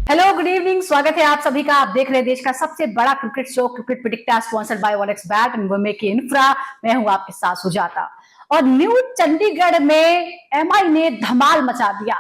Hello, good evening. स्वागत है आप सभी का। आप देख रहे हैं देश का सबसे बड़ा cricket show cricket predictor, sponsored by ओनेक्स bat and women की इंफ्रा। मैं हूं आपके साथ सुजाता। और न्यू चंडीगढ़ में एमआई ने धमाल मचा दिया।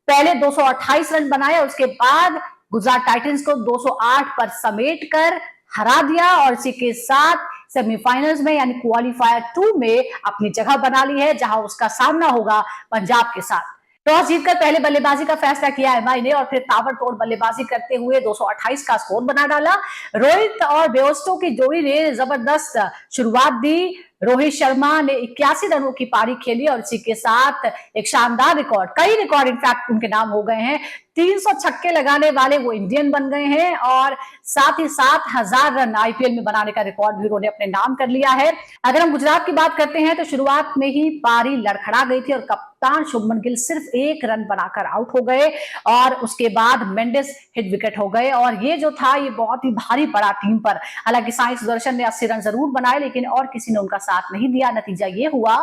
पहले 228 रन बनाए, उसके बाद गुजरात टाइटंस को 208 पर समेट कर हरा दिया और इसी के साथ सेमीफाइनल्स में यानी क्वालिफायर 2 में अपनी जगह बना ली है, जहां उसका सामना होगा पंजाब के साथ। टॉस जीतकर पहले बल्लेबाजी का फैसला किया एमआई ने और फिर ताबड़तोड़ बल्लेबाजी करते हुए 228 का स्कोर बना डाला। रोहित और बेओस्टो की जोड़ी ने जबरदस्त शुरुआत दी। रोहित शर्मा ने 81 रनों की पारी खेली और इसी के साथ एक शानदार रिकॉर्ड, कई रिकॉर्ड इनफैक्ट उनके नाम हो गए हैं। 300 छक्के लगाने वाले वो इंडियन बन गए हैं और साथ ही 7,000 रन आईपीएल में बनाने का रिकॉर्ड भी उन्होंने अपने नाम कर लिया है। अगर हम गुजरात की बात करते हैं तो शुरुआत में ही पारी लड़खड़ा गई थी और कप्तान शुभमन गिल सिर्फ 1 रन बनाकर आउट हो गए और उसके बाद मेंडिस हिट विकेट हो गए और ये जो था ये बहुत ही भारी पड़ा टीम पर। हालांकि साई सुदर्शन ने 80 रन जरूर बनाए, लेकिन और किसी ने उनका साथ नहीं दिया। नतीजा ये हुआ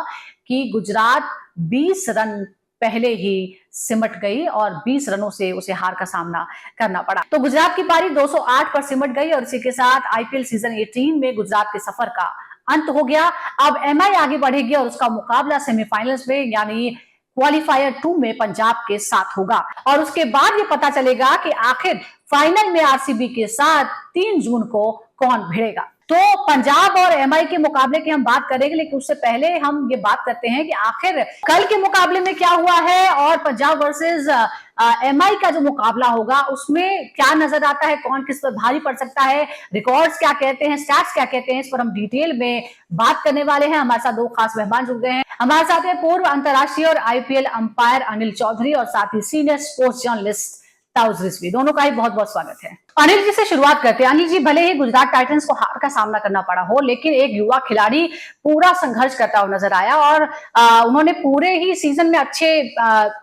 कि गुजरात 20 रन पहले ही सिमट गई और 20 रनों से उसे हार का सामना करना पड़ा। तो गुजरात की पारी 208 पर सिमट गई और इसी के साथ आईपीएल सीजन 18 में गुजरात के सफर का अंत हो गया। अब एमआई आगे बढ़ेगी और उसका मुकाबला सेमीफाइनल्स में यानी क्वालिफायर 2 में पंजाब के साथ होगा और उसके बाद ये पता चलेगा कि आखिर फाइनल में आरसीबी के साथ 3 जून को कौन भिड़ेगा। तो पंजाब और एमआई के मुकाबले की हम बात करेंगे, लेकिन उससे पहले हम ये बात करते हैं कि आखिर कल के मुकाबले में क्या हुआ है और पंजाब वर्सेस एमआई का जो मुकाबला होगा उसमें क्या नजर आता है, कौन किस पर भारी पड़ सकता है, रिकॉर्ड्स क्या कहते हैं, स्टैट्स क्या कहते हैं, इस पर हम डिटेल में बात करने वाले हैं। हमारे साथ 2 खास मेहमान जुड़ गए हैं। हमारे साथ है पूर्व अंतर्राष्ट्रीय और आईपीएल अंपायर अनिल चौधरी और साथ ही सीनियर स्पोर्ट्स जर्नलिस्ट ताउज रिजवी। दोनों का ही बहुत बहुत स्वागत है। अनिल जी से शुरुआत करते हैं। अनिल जी, भले ही गुजरात टाइटंस को हार का सामना करना पड़ा हो, लेकिन एक युवा खिलाड़ी पूरा संघर्ष करता हुआ नजर आया और उन्होंने पूरे ही सीजन में अच्छे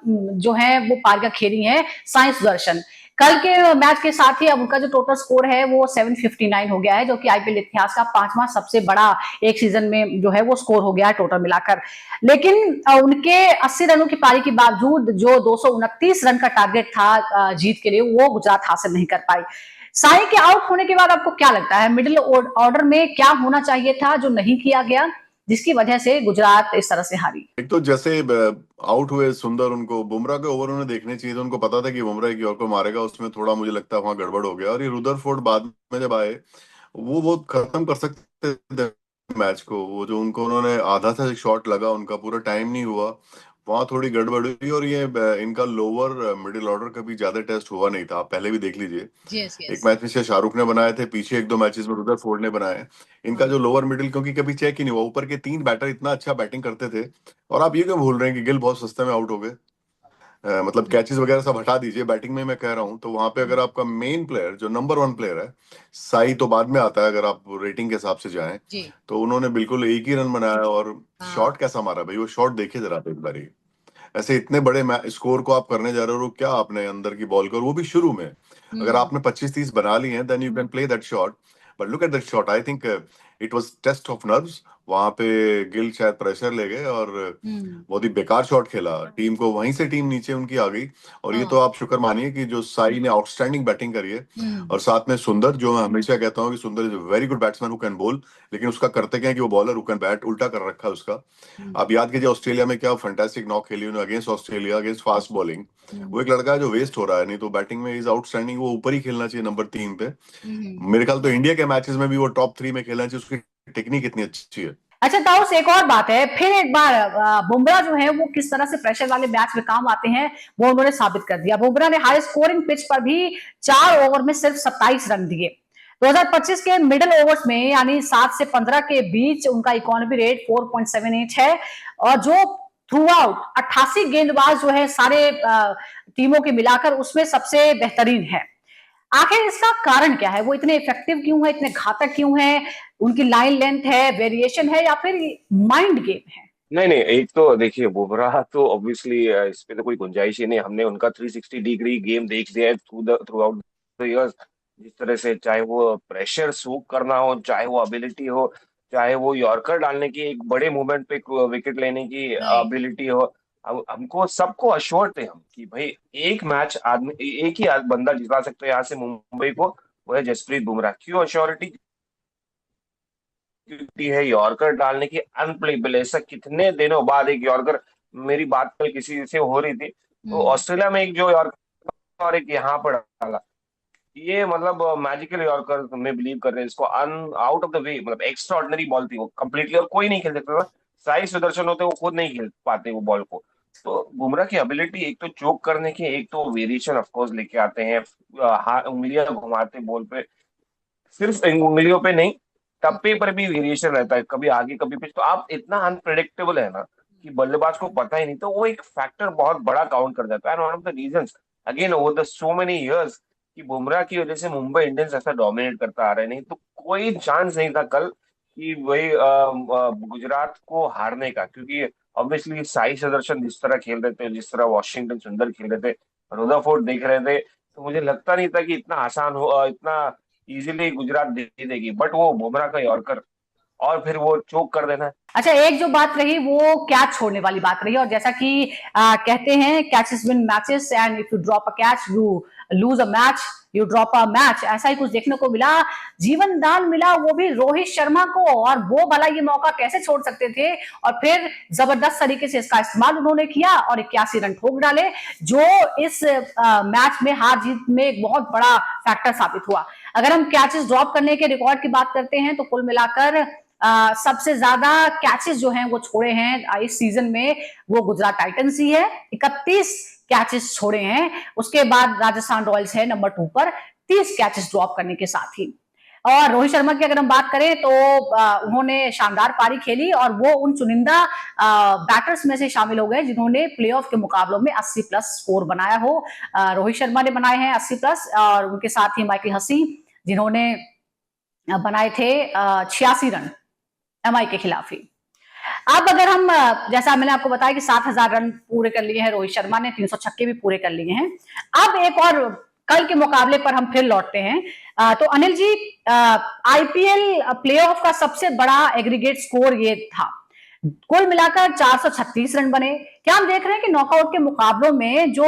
जो है वो पारियां खेली हैं। साई सुदर्शन कल के मैच के साथ ही अब उनका जो टोटल स्कोर है वो 759 हो गया है, जो कि आईपीएल इतिहास का 5वां सबसे बड़ा एक सीजन में जो है वो स्कोर हो गया है टोटल मिलाकर। लेकिन उनके 80 रनों की पारी के बावजूद जो 229 रन का टारगेट था जीत के लिए, वो गुजरात हासिल नहीं कर पाई। साई के आउट होने के बाद आपको क्या लगता है मिडिल ऑर्डर में क्या होना चाहिए था जो नहीं किया गया, जिसकी वजह से गुजरात इस तरह से हारी? एक तो जैसे आउट हुए सुंदर, उनको बुमराह के ओवर उन्हें देखने चाहिए थे। उनको पता था कि बुमराह की ओवर को मारेगा, उसमें थोड़ा मुझे लगता है वहां गड़बड़ हो गया। और ये रुदरफोर्ड बाद में जब आए, वो खत्म कर सकते थे मैच को। वो जो उनको उन्होंने आधा सा शॉट लगा, उनका पूरा टाइम नहीं हुआ, वहां थोड़ी गड़बड़ हुई। और ये इनका लोअर मिडिल ऑर्डर कभी ज्यादा टेस्ट हुआ नहीं था, आप पहले भी देख लीजिए। यस एक यस। मैच में से शाहरुख ने बनाए थे, पीछे 1-2 मैचेस में रुदरफोर्ड ने बनाए। इनका जो लोअर मिडिल क्योंकि कभी चेक ही नहीं हुआ। ऊपर के 3 बैटर इतना अच्छा बैटिंग करते थे। और आप ये क्यों भूल रहे हैं कि गिल बहुत सस्ते में आउट हो गए। मतलब कैचेस वगैरह सब हटा दीजिए, बैटिंग में मैं कह रहा हूँ। तो वहां पे अगर आपका मेन प्लेयर जो नंबर 1 प्लेयर है, साई तो बाद में आता है अगर आप रेटिंग के हिसाब से जाएं, जी। तो उन्होंने बिल्कुल एक ही रन बनाया। और हाँ। शॉट कैसा मारा भाई, वो शॉट देखे जरा आप एक बारी। ऐसे इतने बड़े स्कोर को आप करने जा रहे हो, क्या आपने अंदर की बॉल को, और वो भी शुरू में। अगर आपने 25-30 बना ली हैं, then you can play that shot. But look at that shot, I think it was test of nerves. वहां पे गिल शायद प्रेशर ले गए और बहुत ही बेकार शॉट खेला। टीम को वहीं से टीम नीचे उनकी आ गई। और ये तो आप शुक्र मानिए कि जो साई ने आउटस्टैंडिंग बैटिंग करी है, और साथ में सुंदर, जो मैं हमेशा कहता हूँ कि सुंदर is very good batsman who can बोल। लेकिन उसका करते क्या है कि वो बॉलर हु कैन बैट, उल्टा कर रखा है उसका। आप याद कीजिए ऑस्ट्रेलिया में क्या फैंटास्टिक नॉक खेली उन्होंने against Australia, against fast bowling. वो एक लड़का है जो वेस्ट हो रहा है, नहीं तो बैटिंग में इज आउटस्टैंडिंग। वो ऊपर ही खेलना चाहिए नंबर 3 पे। मेरे ख्याल तो इंडिया के मैचेस में भी वो टॉप 3 में खेलना चाहिए। उसकी टेक्निक इतनी अच्छी है। अच्छा ताउस, एक और बात है, फिर एक बार बुमराह जो है वो किस तरह से प्रेशर वाले मैच में काम आते हैं वो उन्होंने साबित कर दिया। बुमराह ने हाई स्कोरिंग पिच पर भी 4 ओवर में सिर्फ 27 रन दिए। 2025 के मिडिल ओवर्स में यानी 7 से 15 के बीच उनका इकोनॉमी रेट 4.78 है और जो थ्रू आउट 88 गेंदबाज जो है सारे टीमों के मिलाकर उसमें सबसे बेहतरीन है। आखिर इसका कारण क्या है? वो इतने इफेक्टिव क्यों है, इतने घातक क्यों है? उनकी लाइन लेंथ है, वेरिएशन है या फिर माइंड गेम है? नहीं नहीं, एक तो देखिए बुमराह तो ऑब्वियसली इस पे तो कोई गुंजाइश ही नहीं। हमने उनका 360 डिग्री गेम देख लिया है थ्रू आउट द इयर्स। जिस तरह से चाहे वो प्रेशर सूक करना हो, चाहे वो एबिलिटी हो, चाहे वो यॉर्कर डालने की एक बड़े मूवमेंट पे विकेट लेने की राइट। एबिलिटी हो, हमको सबको अश्योर्ड थे हम कि भाई एक मैच आदमी एक ही बंदा जिता सकते हैं यहाँ से मुंबई को, वो है जसप्रीत बुमराह। क्यों अश्योरिटी है? यॉर्कर डालने की अनप्लेबल, ऐसा कितने दिनों बाद एक यॉर्कर। मेरी बात कल किसी से हो रही थी, तो ऑस्ट्रेलिया में एक जो यॉर्कर और एक यहाँ पर डाला, ये मतलब मैजिकल यॉर्कर में बिलीव कर रहे हैं इसको। आउट ऑफ द वे, मतलब एक्स्ट्रा ऑर्डिनरी बॉल थी वो कंप्लीटली, और कोई नहीं खेल सकता था। साई सुदर्शन होते वो खुद नहीं खेल पाते वो बॉल को। तो बुमराह की एबिलिटी एक तो चोक करने की, एक तो वेरिएशन ऑफ कोर्स लेके आते हैं, उंगलियां घुमाते बॉल पे, सिर्फ उंगलियों पे नहीं, टप्पे पर भी वेरिएशन रहता है, कभी आगे कभी पीछे। तो आप इतना अनप्रेडिक्टेबल है ना कि बल्लेबाज को पता ही नहीं, तो वो एक फैक्टर बहुत बड़ा काउंट कर जाता है। And one of the reasons again over the so many years कि बुमराह की वजह से मुंबई इंडियंस ऐसा डोमिनेट करता आ रहा है। नहीं तो कोई चांस नहीं था कल कि वही गुजरात को हारने का, क्योंकि ऑब्वियसली साई सुदर्शन जिस तरह खेल रहे थे, जिस तरह वॉशिंगटन सुंदर खेल रहे थे, रुदरफोर्ड देख रहे थे, तो मुझे लगता नहीं था कि इतना आसान हो, इतना इजीली गुजरात दे देगी। बट वो बुमराह का यॉर्कर और फिर वो चोक कर देना। अच्छा, एक जो बात रही वो कैच छोड़ने वाली बात रही, और जैसा कि कहते हैं catches win matches and if you drop a catch you lose a match, you drop a match, ऐसा ही कुछ देखने को मिला। जीवन दान मिला वो भी रोहित शर्मा को, और वो भला ये मौका कैसे छोड़ सकते थे, और फिर जबरदस्त तरीके से इसका इस्तेमाल उन्होंने किया और 81 रन ठोक डाले, जो इस मैच में हार जीत में एक बहुत बड़ा फैक्टर साबित हुआ। अगर हम कैचेस ड्रॉप करने के रिकॉर्ड की बात करते हैं तो कुल मिलाकर सबसे ज्यादा कैचेस जो हैं वो छोड़े हैं इस सीजन में, वो गुजरात टाइटंस ही है, 31 कैचेस छोड़े हैं। उसके बाद राजस्थान रॉयल्स है नंबर 2 पर 30 कैचेस ड्रॉप करने के साथ ही। और रोहित शर्मा की अगर हम बात करें तो उन्होंने शानदार पारी खेली, और वो उन चुनिंदा बैटर्स में से शामिल हो गए जिन्होंने प्लेऑफ के मुकाबलों में 80 प्लस स्कोर बनाया हो। रोहित शर्मा ने बनाए हैं 80 प्लस, और उनके साथ ही माइकल हसी जिन्होंने बनाए थे 86 रन एमआई के खिलाफ ही। अब अगर हम जैसा मैंने आपको बताया कि 7,000 रन पूरे कर लिए हैं रोहित शर्मा ने, 300 छक्के भी पूरे कर लिए हैं। अब एक और कल के मुकाबले पर हम फिर लौटते हैं। तो अनिल जी, आईपीएल प्लेऑफ का सबसे बड़ा एग्रीगेट स्कोर ये था, कुल मिलाकर 436 रन बने। क्या हम देख रहे हैं कि नॉकआउट के मुकाबलों में जो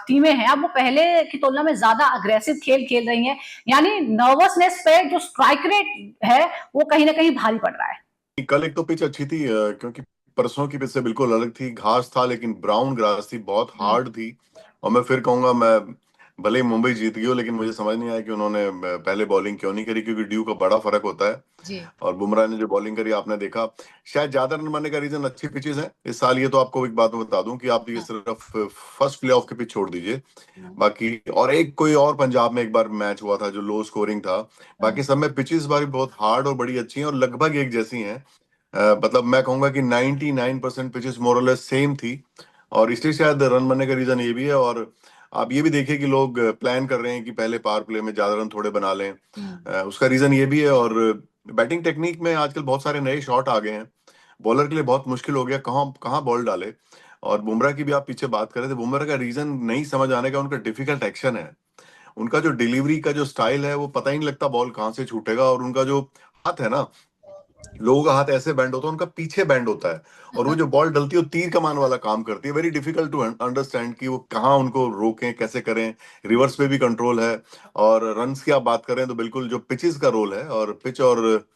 टीमें हैं अब वो पहले की तुलना में ज्यादा अग्रेसिव खेल खेल रही हैं, यानी नर्वसनेस पे जो स्ट्राइक रेट है वो कहीं ना कहीं भारी पड़ रहा है। कल एक तो पिच अच्छी थी, क्योंकि परसों की पिच से बिल्कुल अलग थी। घास था लेकिन ब्राउन ग्रास थी, बहुत हार्ड थी। और मैं फिर कहूंगा, मैं भले ही मुंबई जीत गई हो, लेकिन मुझे समझ नहीं आया कि उन्होंने पहले बॉलिंग क्यों नहीं करी, क्योंकि ड्यू का बड़ा फर्क होता है। जी। और बुमराह ने जो बॉलिंग करी आपने देखा। शायद ज्यादा रन बनने का रीजन अच्छी पिचेस है इस साल। ये तो आपको एक बात बता दूं कि आप ये सिर्फ फर्स्ट प्लेऑफ के पिच छोड़ दीजिए, बाकी और एक कोई और पंजाब में एक बार मैच हुआ था जो लो स्कोरिंग था, बाकी सब में पिचेस बारी बहुत हार्ड और बड़ी अच्छी हैं और लगभग एक जैसी हैं। मतलब मैं कहूंगा कि 99% पिचेस मोरलेस सेम थी, और इसलिए शायद रन बनने का रीजन ये भी है। और आप ये भी देखिए कि लोग प्लान कर रहे हैं कि पहले पावर प्ले में ज्यादा रन थोड़े बना लें, उसका रीजन ये भी है। और बैटिंग टेक्निक में आजकल बहुत सारे नए शॉट आ गए हैं, बॉलर के लिए बहुत मुश्किल हो गया कहाँ कहाँ बॉल डाले। और बुमराह की भी आप पीछे बात कर रहे थे, बुमराह का रीजन नहीं समझ आने का उनका डिफिकल्ट एक्शन है। उनका जो डिलीवरी का जो स्टाइल है वो पता ही नहीं लगता बॉल कहाँ से छूटेगा। और उनका जो हाथ है ना, लोगों का हाथ ऐसे बैंड होता है, उनका पीछे बैंड होता है, और वो जो बॉल डलती है वो तीर कमान वाला काम करती है। वेरी डिफिकल्ट टू अंडरस्टैंड कि वो कहाँ उनको रोकें, कैसे करें। रिवर्स पे भी कंट्रोल है। और रन्स की आप बात करें तो बिल्कुल जो पिचेस का रोल है, और पिच और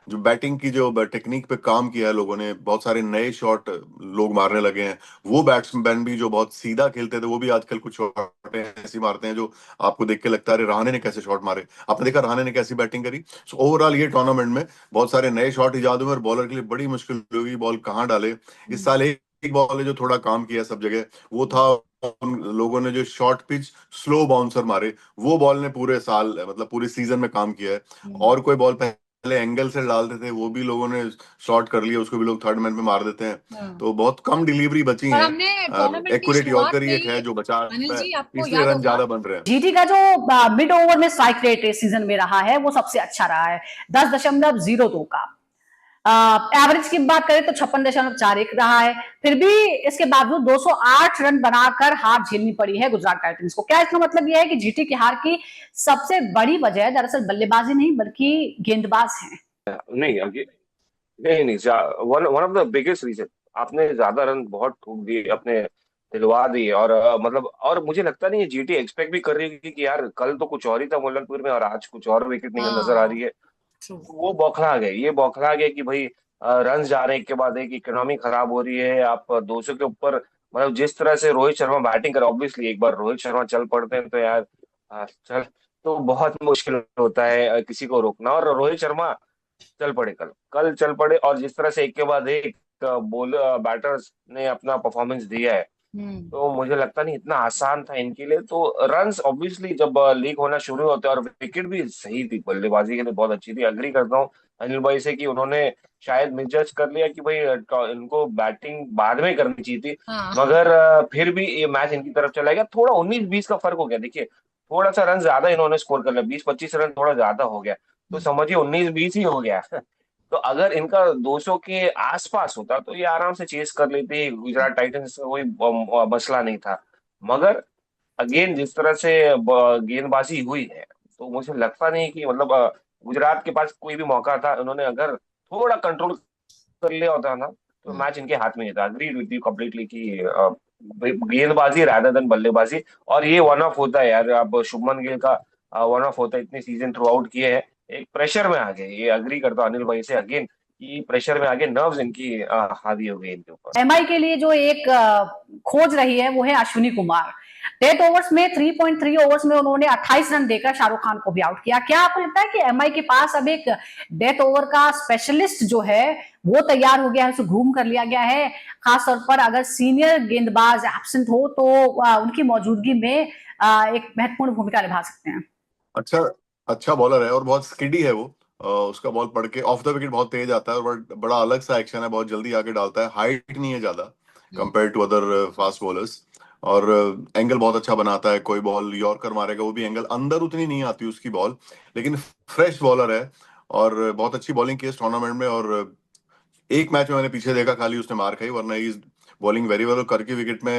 जो बैटिंग की जो टेक्निक पे काम किया है लोगों ने, बहुत सारे नए शॉट लोग मारने लगे हैं। वो बैट्समैन भी जो बहुत सीधा खेलते थे वो भी आजकल कुछ शॉट ऐसी मारते हैं जो आपको देख के लगता है रहाणे ने कैसे शॉट मारे। आपने देखा रहाणे ने कैसी बैटिंग करी। सो ओवरऑल ये टूर्नामेंट में बहुत सारे नए शॉट इजाद हुए और बॉलर के लिए बड़ी मुश्किल होगी बॉल कहाँ डाले। इस साल एक बॉल ने जो थोड़ा काम किया सब जगह वो था, उन लोगों ने जो शॉर्ट पिच स्लो बाउंसर मारे, वो बॉल ने पूरे साल मतलब पूरे सीजन में काम किया है। और कोई बॉल पहले एंगल से डालते थे वो भी लोगों ने शॉर्ट कर लिया, उसको भी लोग थर्ड मैन पे मार देते हैं। तो बहुत कम डिलीवरी बची है। एक्यूरेट यॉर्कर ही एक है जो बचा है, इसलिए रन ज्यादा बन रहे हैं। जीटी का जो मिड ओवर में स्ट्राइक रेट इस सीजन में रहा है वो सबसे अच्छा रहा है, 10.02 का। एवरेज की बात करें तो 56.41 रहा है। फिर भी इसके बावजूद 208 रन बनाकर हार झेलनी पड़ी है गुजरात टाइटंस को। क्या इसका मतलब यह है कि जीटी की हार की सबसे बड़ी वजह दरअसल बल्लेबाजी नहीं बल्कि गेंदबाज हैं? नहीं one of the biggest reason, आपने ज्यादा रन बहुत ठोक दिए, अपने दिलवा दिए। और मतलब, और मुझे लगता नहीं है जीटी एक्सपेक्ट भी कर रही है कि यार कल तो कुछ और ही था मुल्लनपुर में और आज कुछ और विकेट निकल नजर आ रही हाँ, है। ट्रू। वो बौखला गए, ये बौखला गए कि भाई रन जा रहे हैं, एक के बाद एक, इकोनॉमी खराब हो रही है, आप 200 के ऊपर। मतलब जिस तरह से रोहित शर्मा बैटिंग कर, ऑब्वियसली एक बार रोहित शर्मा चल पड़ते हैं तो यार चल, तो बहुत मुश्किल होता है किसी को रोकना। और रोहित शर्मा चल पड़े, कल कल चल पड़े, और जिस तरह से एक के बाद एक बोल बैटर्स ने अपना परफॉर्मेंस दिया है, हम्म। तो मुझे लगता नहीं इतना आसान था इनके लिए। तो रन्स ऑब्वियसली जब लीक होना शुरू होते हैं, और विकेट भी सही थी, बल्लेबाजी के लिए बहुत अच्छी थी, अग्री करता हूँ अनिल भाई से कि उन्होंने शायद मिसजज कर लिया कि भाई इनको बैटिंग बाद में करनी चाहिए थी। हाँ, मगर फिर भी ये मैच इनकी तरफ चला गया, थोड़ा 19-20 का फर्क हो गया। देखिए, थोड़ा सा रन ज्यादा इन्होंने स्कोर कर लिया, 20-25 रन थोड़ा ज्यादा हो गया, तो समझिए 19-20 ही हो गया। तो अगर इनका 200 के आसपास होता तो ये आराम से चेस कर लेती, गुजरात टाइटंस का कोई मसला नहीं था। मगर अगेन जिस तरह से गेंदबाजी हुई है, तो मुझे लगता नहीं कि मतलब गुजरात के पास कोई भी मौका था, उन्होंने अगर थोड़ा कंट्रोल कर लिया होता ना, तो मैच इनके हाथ में नहीं था। अग्री विद यू कम्प्लीटली कि गेंदबाजी रादर देन बल्लेबाजी। और ये वन ऑफ होता है यार, अब शुभमन गिल का वन ऑफ होता है, इतने सीजन थ्रू आउट किए हैं, एक प्रेशर में आ गए। ये अग्री करता हूं अनिल भाई से अगेन, कि प्रेशर में आगे नर्व्स इनकी हावी हो गई इनके ऊपर। एमआई के लिए जो एक खोज रही है वो है अश्विनी कुमार। डेथ ओवर्स में 3.3 ओवर्स में उन्होंने 28 रन देकर शाहरुख खान को भी आउट किया। क्या आपको लगता है कि एमआई के पास अब एक डेथ ओवर का स्पेशलिस्ट जो है वो तैयार हो गया है, उसे ग्रूम कर लिया गया है? खासतौर पर अगर सीनियर गेंदबाज एब्सेंट हो तो उनकी मौजूदगी में एक महत्वपूर्ण भूमिका निभा सकते हैं। अच्छा, अच्छा बॉलर है और बहुत स्किडी है वो। उसका बॉल पड़ के ऑफ द विकेट बहुत तेज आता है और बड़ा अलग सा एक्शन है, बहुत जल्दी आके डालता है, हाइट नहीं है ज्यादा compare to other fast bowlers. और एंगल बहुत अच्छा बनाता है, कोई बॉल यॉर्कर मारेगा वो भी एंगल अंदर उतनी नहीं आती उसकी बॉल, लेकिन फ्रेश बॉलर है और बहुत अच्छी बॉलिंग की इस टूर्नामेंट में। और एक मैच में मैंने पीछे देखा खाली उसने मार खाई, वरना इज बॉलिंग वेरी वेल। करके विकेट में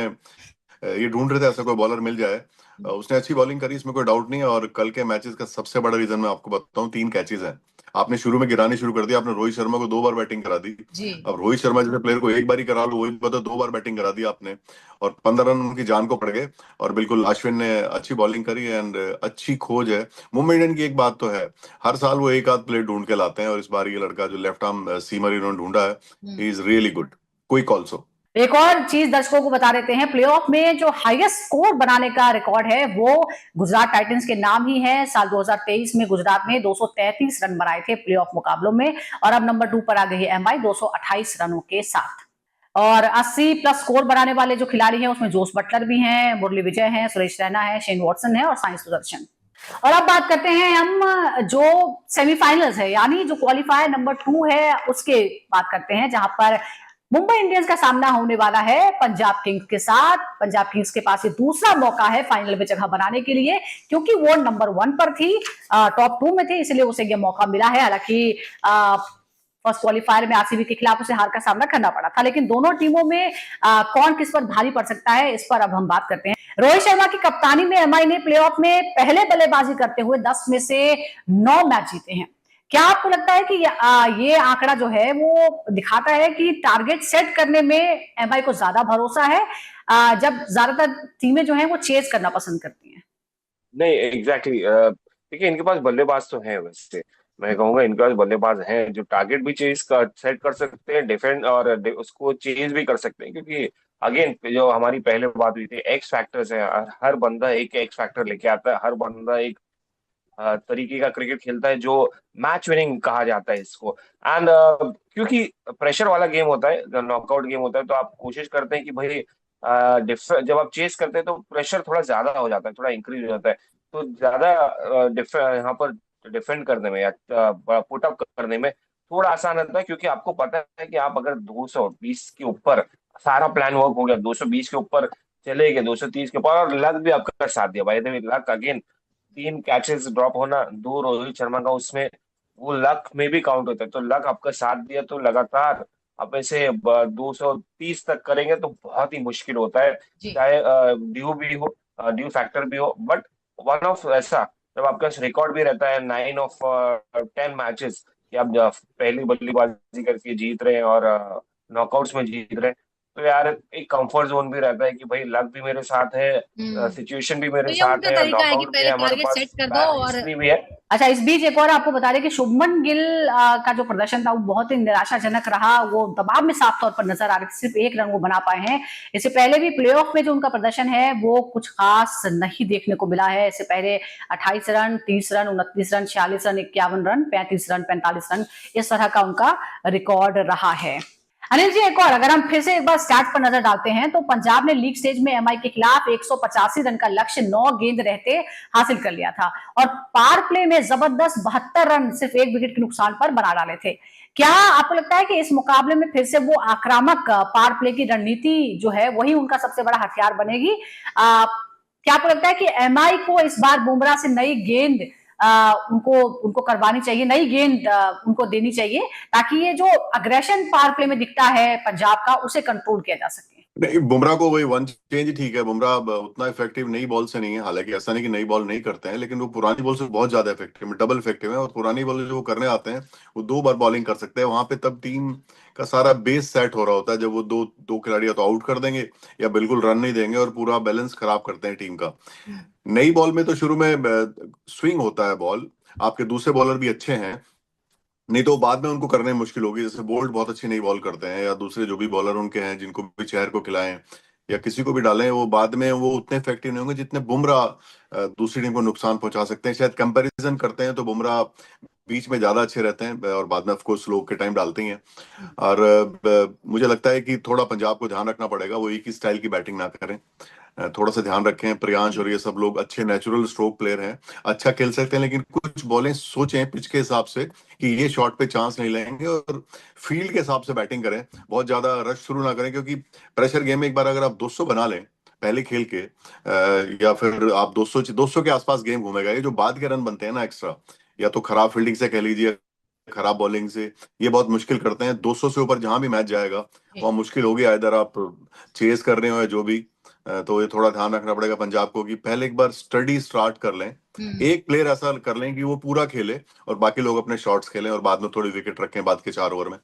ये ढूंढ रहे थे ऐसा कोई बॉलर मिल जाए। उसने अच्छी बॉलिंग करी, इसमें कोई डाउट नहीं है। और कल के मैचेस का सबसे बड़ा रीजन मैं आपको बताता हूँ, 3 कैचेस हैं। आपने शुरू में गिरानी शुरू कर दिया, आपने रोहित शर्मा को 2 बार बैटिंग करा दी। जी। अब रोहित शर्मा जैसे प्लेयर को एक बार ही करा लो, वही बता 2 बार बैटिंग करा दी आपने, और 15 रन उनकी जान को पड़ गए। और बिल्कुल अश्विन ने अच्छी बॉलिंग करी एंड अच्छी खोज है। मुंबई इंडियन की एक बात तो है, हर साल वो एक आध प्लेयर ढूंढ के लाते हैं, और इस बार ये लड़का जो लेफ्ट आर्म सीमर इन्होंने ढूंढा है, he is really good. Quick also. एक और चीज दर्शकों को बता देते हैं, प्लेऑफ में जो हाईएस्ट स्कोर बनाने का रिकॉर्ड है वो गुजरात टाइटंस के नाम ही है। साल 2023 में गुजरात ने 233 रन बनाए थे प्लेऑफ मुकाबलों में, और अब नंबर 2 पर आ गई है एमआई 228 रनों के साथ। और 80 प्लस स्कोर बनाने वाले जो खिलाड़ी हैं उसमें जोस बटलर भी हैं, मुरली विजय हैं, सुरेश रैना है, शेन वॉटसन है और साई सुदर्शन। और अब बात करते हैं हम जो सेमीफाइनल्स है, यानी जो क्वालिफायर नंबर 2 है उसके बात करते हैं, जहां पर मुंबई इंडियंस का सामना होने वाला है पंजाब किंग्स के साथ। पंजाब किंग्स के पास ये दूसरा मौका है फाइनल में जगह बनाने के लिए, क्योंकि वो नंबर 1 पर थी, टॉप 2 में थे, इसलिए उसे ये मौका मिला है। हालांकि फर्स्ट क्वालिफायर में आरसीबी के खिलाफ उसे हार का सामना करना पड़ा था, लेकिन दोनों टीमों में कौन किस पर भारी पड़ सकता है, इस पर अब हम बात करते हैं। रोहित शर्मा की कप्तानी में एमआई ने प्लेऑफ में पहले बल्लेबाजी करते हुए 10 में से 9 मैच जीते हैं। क्या आपको लगता है कि ये आंकड़ा जो है वो दिखाता है कि टारगेट सेट करने में एमआई को ज्यादा भरोसा है, जब ज्यादातर टीमें जो है वो चेज करना पसंद करती हैं? नहीं, एग्जैक्टली देखिए, इनके पास बल्लेबाज तो हैं, वैसे मैं कहूंगा इनके पास बल्लेबाज हैं जो टारगेट भी चेज कर सेट कर सकते हैं, डिफेंड और उसको चेज भी कर सकते हैं। क्योंकि अगेन जो हमारी पहले बात हुई थी, एक्स फैक्टर्स है, हर बंदा एक एक्स फैक्टर लेके आता है, हर बंदा एक तरीके का क्रिकेट खेलता है जो मैच विनिंग कहा जाता है इसको। एंड क्योंकि प्रेशर वाला गेम होता है, नॉकआउट गेम होता है, तो आप कोशिश करते हैं कि भाई जब आप चेस करते हैं तो प्रेशर थोड़ा ज्यादा हो जाता है, थोड़ा इंक्रीज हो जाता है, तो ज्यादा यहाँ पर डिफेंड करने में या पुट अप करने में थोड़ा आसान रहता है। क्योंकि आपको पता है कि आप अगर 220 के ऊपर, सारा प्लान वर्क हो गया, 220 के ऊपर चले गए, 230 के ऊपर, और लक भी आपका साथ दिया भाई, लक अगेन, 3 कैचेस ड्रॉप होना, 2 रोहित शर्मा का, उसमें वो लक में भी काउंट होता है। तो लक आपका साथ दिया, तो लगातार आप ऐसे 230 तक करेंगे तो बहुत ही मुश्किल होता है, जी। चाहे ड्यू भी हो, ड्यू फैक्टर भी हो। बट वन ऑफ ऐसा, जब आपका रिकॉर्ड भी रहता है 9 ऑफ 10 मैचेस कि आप पहली बल्लेबाजी करके जीत रहे हैं, और नॉकआउट्स में जीत रहे हैं। तो यार एक कंफर्ट जोन भी रहता है कि भाई लक भी मेरे साथ है, सिचुएशन भी तो मेरे ये साथ उनका है, तरीका है कि नॉकआउट भी पहले है, हमारे टारगेट पास सेट कर दो और हिस्ट्री भी है। अच्छा, इस बीच एक और आपको बता दें कि शुभमन गिल का जो प्रदर्शन था वो बहुत ही निराशाजनक रहा। वो दबाव में साफ तौर पर नजर आ रहे थे, सिर्फ 1 रन वो बना पाए हैं। इससे पहले भी प्लेऑफ में जो उनका प्रदर्शन है वो कुछ खास नहीं देखने को मिला है। इससे पहले 28 run, 30 run, 29 run, 46 run, 51 run, 35 run, 45 run, इस तरह का उनका रिकॉर्ड रहा है। अनिल जी, एक और अगर हम फिर से एक बार स्टैट्स पर नजर डालते हैं तो पंजाब ने लीग स्टेज में एमआई के खिलाफ 185 रन का लक्ष्य 9 गेंद रहते हासिल कर लिया था और पावर प्ले में जबरदस्त 72 रन सिर्फ 1 विकेट के नुकसान पर बना डाले थे। क्या आपको लगता है कि इस मुकाबले में फिर से वो आक्रामक पावर प्ले की रणनीति जो है वही उनका सबसे बड़ा हथियार बनेगी? क्या आपको लगता है कि एमआई को इस बार बुमराह से नई गेंद उनको उनको करवानी चाहिए, नई गेंद उनको देनी चाहिए ताकि ये जो अग्रेशन पावर प्ले में दिखता है पंजाब का उसे कंट्रोल किया जा सके? नहीं, बुमराह को वही वन चेंज ठीक है। बुमराह अब उतना इफेक्टिव नई बॉल से नहीं है, हालांकि ऐसा नहीं कि नई बॉल नहीं करते हैं, लेकिन वो पुरानी बॉल से बहुत ज्यादा इफेक्टिव, डबल इफेक्टिव है। और पुरानी बॉल जो वो करने आते हैं वो 2 बार बॉलिंग कर सकते हैं वहां पे, तब टीम का सारा बेस सेट हो रहा होता है। जब वो दो दो खिलाड़ी या तो आउट कर देंगे या बिल्कुल रन नहीं देंगे और पूरा बैलेंस खराब करते हैं टीम का। नई बॉल में तो शुरू में स्विंग होता है बॉल, आपके दूसरे बॉलर भी अच्छे हैं, नहीं तो बाद में उनको करने में मुश्किल होगी। जैसे बोल्ट बहुत अच्छी नई बॉल करते हैं, या दूसरे जो भी बॉलर उनके हैं जिनको भी चेहर को खिलाएं या किसी को भी डालें, वो बाद में वो उतने इफेक्टिव नहीं होंगे जितने बुमराह दूसरी टीम को नुकसान पहुंचा सकते हैं। शायद कंपैरिजन करते हैं तो बुमराह बीच में ज्यादा अच्छे रहते हैं और बाद में ऑफकोर्स स्लो के टाइम डालते ही हैं। और मुझे लगता है कि थोड़ा पंजाब को ध्यान रखना पड़ेगा, वो एक ही स्टाइल की बैटिंग ना करें। थोड़ा सा ध्यान रखें। प्रियांश और ये सब लोग अच्छे नेचुरल स्ट्रोक प्लेयर हैं, अच्छा खेल सकते हैं, लेकिन कुछ बॉलें सोचें पिच के हिसाब से कि ये शॉट पे चांस नहीं लेंगे और फील्ड के हिसाब से बैटिंग करें। बहुत ज्यादा रश शुरू ना करें, क्योंकि प्रेशर गेम में एक बार अगर आप 200 बना लें पहले खेल के या फिर आप 200 के आसपास गेम घूमेगा। ये जो बाद के रन बनते हैं ना एक्स्ट्रा, या तो खराब फील्डिंग से कह लीजिए, खराब बॉलिंग से, ये बहुत मुश्किल करते हैं। 200 से ऊपर जहां भी मैच जाएगा वहां मुश्किल होगी, इधर आप चेस कर रहे हो या जो भी। तो ये थोड़ा ध्यान रखना पड़ेगा पंजाब को कि पहले एक बार स्टडी स्टार्ट कर लें, एक प्लेयर ऐसा कर लें कि वो पूरा खेले और बाकी लोग अपने शॉट्स खेलें और बाद में थोड़ी विकेट रखें बाद के 4 ओवर में।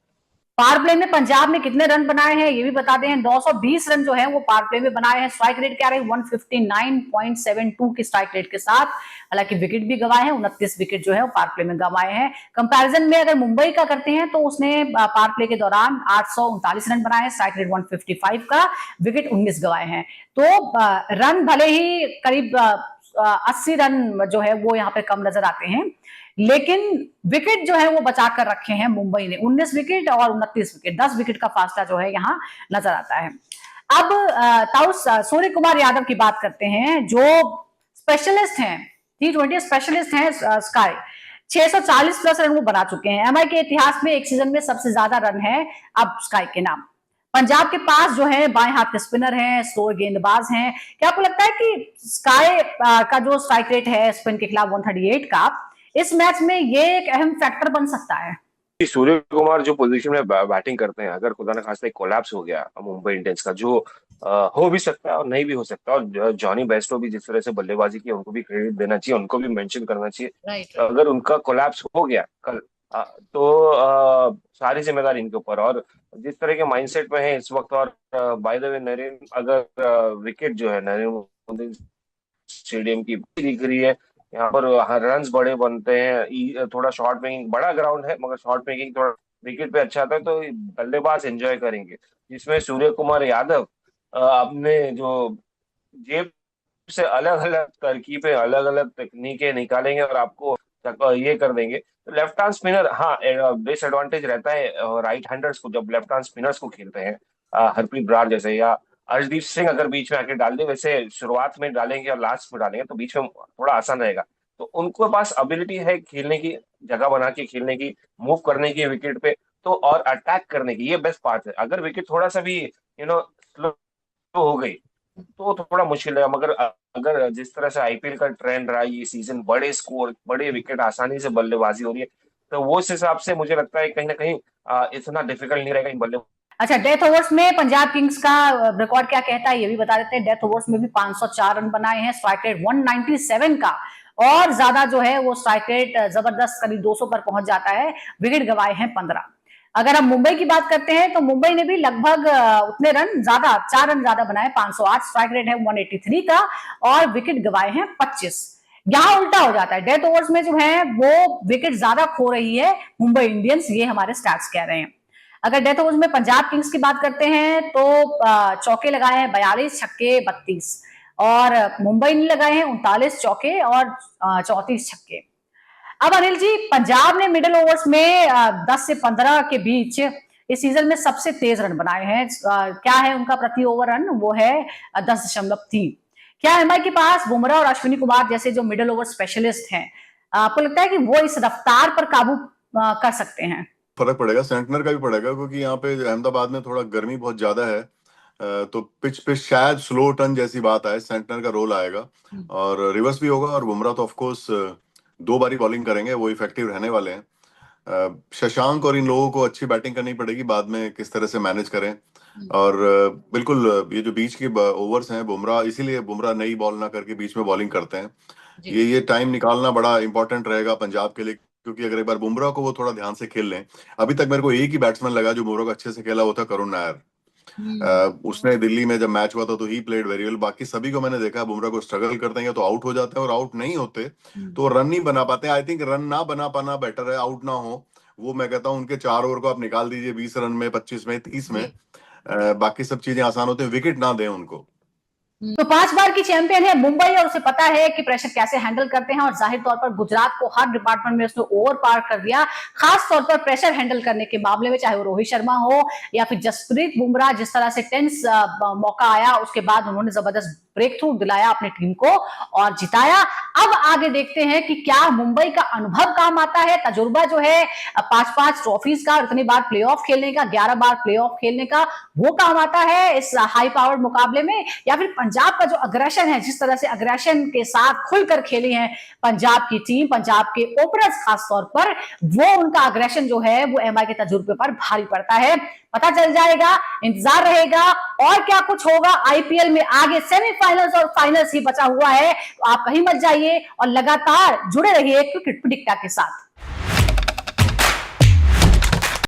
पावर प्ले में पंजाब ने कितने रन बनाए हैं ये भी बता दें। 920 रन जो है वो पावर प्ले में बनाए हैं। स्ट्राइक रेट क्या रही? 159.72 की स्ट्राइक रेट के साथ। हालांकि विकेट भी गंवाए हैं, 29 विकेट जो है वो पावर प्ले में गंवाए हैं। कंपैरिजन में अगर मुंबई का करते हैं तो उसने पावर प्ले के दौरान 839 रन बनाए हैं, स्ट्राइक रेट 155 का, विकेट 19 गंवाए हैं। तो रन भले ही करीब 80 रन जो है वो यहाँ पे कम नजर आते हैं, लेकिन विकेट जो है वो बचा कर रखे हैं मुंबई ने। 19 विकेट और 29 विकेट, 10 विकेट का फासला जो है यहाँ नजर आता है। अब ताउस सूर्य कुमार यादव की बात करते हैं, जो स्पेशलिस्ट हैं, T20 स्पेशलिस्ट हैं स्काई। 640 प्लस रन वो बना चुके हैं। एमआई के इतिहास में एक सीजन में सबसे ज्यादा रन है अब स्काई के नाम। पंजाब के पास जो है बाएं हाथ के स्पिनर हैं, स्लोअर गेंदबाज हैं। क्या आपको लगता है कि स्काई का जो स्ट्राइक रेट है स्पिन के खिलाफ 138 का, इस मैच में ये एक अहम फैक्टर बन सकता है? सूर्य कुमार जो पोजीशन में बैटिंग करते हैं, अगर खुदा न खास्ता कोलैप्स हो गया मुंबई इंडियंस का, जो हो भी सकता है और नहीं भी हो सकता, और जॉनी बेस्टो भी जिस तरह से बल्लेबाजी की उनको भी क्रेडिट देना चाहिए, उनको भी मेंशन करना चाहिए। राइट। अगर उनका कोलैप्स हो गया कल, तो सारी जिम्मेदारी इनके ऊपर। और जिस तरह के माइंडसेट में है इस वक्त, और बाय द वे नरेंद्र, अगर विकेट जो है नरेंद्र मोदी स्टेडियम की दिख रही है, यहाँ पर रन्स बड़े बनते हैं, थोड़ा शॉर्ट मेकिंग, बड़ा ग्राउंड है मगर शॉर्ट मेकिंग थोड़ा विकेट पे अच्छा आता है, तो बल्लेबाज एंजॉय करेंगे। जिसमें सूर्य कुमार यादव अपने जो जेब से अलग अलग तरकीबें, अलग अलग तकनीकें निकालेंगे और आपको ये कर देंगे। तो लेफ्ट हैंड स्पिनर, हाँ, डिसएडवांटेज रहता है राइट हैंडर्स को जब लेफ्ट हैंड स्पिनर्स को खेलते हैं, हरप्रीत ब्रार जैसे, या अर्शदीप सिंह अगर बीच में आके डाल दे, वैसे शुरुआत में डालेंगे और लास्ट में डालेंगे तो बीच में थोड़ा आसान रहेगा। तो उनके पास एबिलिटी है खेलने की, जगह बना के खेलने की, मूव करने की विकेट पे, तो और अटैक करने की, ये बेस्ट पार्ट है। अगर विकेट थोड़ा सा भी स्लो हो गई तो थोड़ा मुश्किल है, मगर अगर जिस तरह से आईपीएल का ट्रेंड रहा ये सीजन, बड़े स्कोर, बड़े विकेट, आसानी से बल्लेबाजी हो रही है, तो वो उस हिसाब से मुझे लगता है कहीं ना कहीं इतना डिफिकल्ट नहीं रहेगा इन बल्ले। अच्छा, डेथ ओवर्स में पंजाब किंग्स का रिकॉर्ड क्या कहता है ये भी बता देते हैं। डेथ ओवर्स में भी 504 रन बनाए हैं, स्ट्राइक रेट 197 का, और ज्यादा जो है वो स्ट्राइक रेट जबरदस्त करीब 200 पर पहुंच जाता है। विकेट गंवाए हैं 15। अगर हम मुंबई की बात करते हैं तो मुंबई ने भी लगभग उतने रन ज्यादा 4 रन ज्यादा बनाए, 508, स्ट्राइक रेट है 183 का और विकेट गवाए हैं 25। यहां उल्टा हो जाता है, डेथ ओवर्स में जो है वो विकेट ज्यादा खो रही है मुंबई इंडियंस, ये हमारे स्टैट्स कह रहे हैं। अगर डेथ ओवर्स में पंजाब किंग्स की बात करते हैं तो चौके लगाए हैं 42, छक्के 32 और मुंबई ने लगाए हैं 39 चौके और 34 छक्के। अब अनिल जी, पंजाब ने मिडिल ओवर्स में 10 से 15 के बीच इस सीजन में सबसे तेज रन बनाए हैं। क्या है उनका प्रति ओवर रन, वो है 10.3। क्या एमआई के पास बुमराह और अश्विनी कुमार जैसे जो मिडिल ओवर स्पेशलिस्ट हैं, आपको लगता है कि वो इस रफ्तार पर काबू कर सकते हैं? फर्क पड़ेगा, सेंटनर का भी पड़ेगा, क्योंकि यहाँ पे अहमदाबाद में थोड़ा गर्मी बहुत ज्यादा है। तो पिच पे शायद स्लो टर्न जैसी बात आए, सेंटनर का रोल आएगा और रिवर्स भी होगा। और बुमराह तो ऑफकोर्स 2 बारी बॉलिंग करेंगे, वो इफेक्टिव रहने वाले हैं। शशांक और इन लोगों को अच्छी बैटिंग करनी पड़ेगी, बाद में किस तरह से मैनेज करें। और बिल्कुल ये जो बीच के ओवर्स हैं, बुमराह इसीलिए बुमराह नई बॉल ना करके बीच में बॉलिंग करते हैं। ये टाइम निकालना बड़ा इंपॉर्टेंट रहेगा पंजाब के लिए, क्योंकि अगर एक बार बुमराह को वो थोड़ा ध्यान से खेल लें। अभी तक मेरे को एक ही बैट्समैन लगा जो बुमराह को अच्छे से खेला, वो था करुण नायर। उसने दिल्ली में जब मैच हुआ था तो ही प्लेड वेरी वेल। बाकी सभी को मैंने देखा बुमराह को स्ट्रगल करते हैं, तो आउट हो जाते हैं, और आउट नहीं होते तो रन नहीं बना पाते। आई थिंक रन ना बना पाना बेटर है, आउट ना हो। वो मैं कहता हूँ उनके 4 ओवर को आप निकाल दीजिए 20 रन में, 25 में, 30 में। बाकी सब चीजें आसान होती हैं, विकेट ना दें उनको। तो 5 बार की चैंपियन है मुंबई और उसे पता है कि प्रेशर कैसे हैंडल करते हैं, और जाहिर तौर पर गुजरात को हर डिपार्टमेंट में उसने ओवर पार कर दिया, खास तौर पर प्रेशर हैंडल करने के मामले में, चाहे वो रोहित शर्मा हो या फिर जसप्रीत बुमराह। जिस तरह से टेंस मौका आया उसके बाद उन्होंने जबरदस्त ब्रेक थ्रू दिलाया अपनी टीम को और जिताया। अब आगे देखते हैं कि क्या मुंबई का अनुभव काम आता है, तजुर्बा जो है 5-5 ट्रॉफीज का, इतनी बार प्लेऑफ खेलने का, 11 बार प्लेऑफ खेलने का, वो काम आता है इस हाई पावर्ड मुकाबले में, या फिर पंजाब का जो अग्रेशन है, जिस तरह से अग्रेशन के साथ खुलकर खेली है पंजाब की टीम, पंजाब के ओपनर्स खास तौर पर, वो उनका अग्रेशन जो है वो एमआई के तजुर्बे पर भारी पड़ता है। पता चल जाएगा, इंतजार रहेगा और क्या कुछ होगा आईपीएल में आगे। सेमीफाइनल्स और फाइनल्स ही बचा हुआ है, तो आप कहीं मत जाइए और लगातार जुड़े रहिए क्रिकेट प्रेडिक्टर के साथ।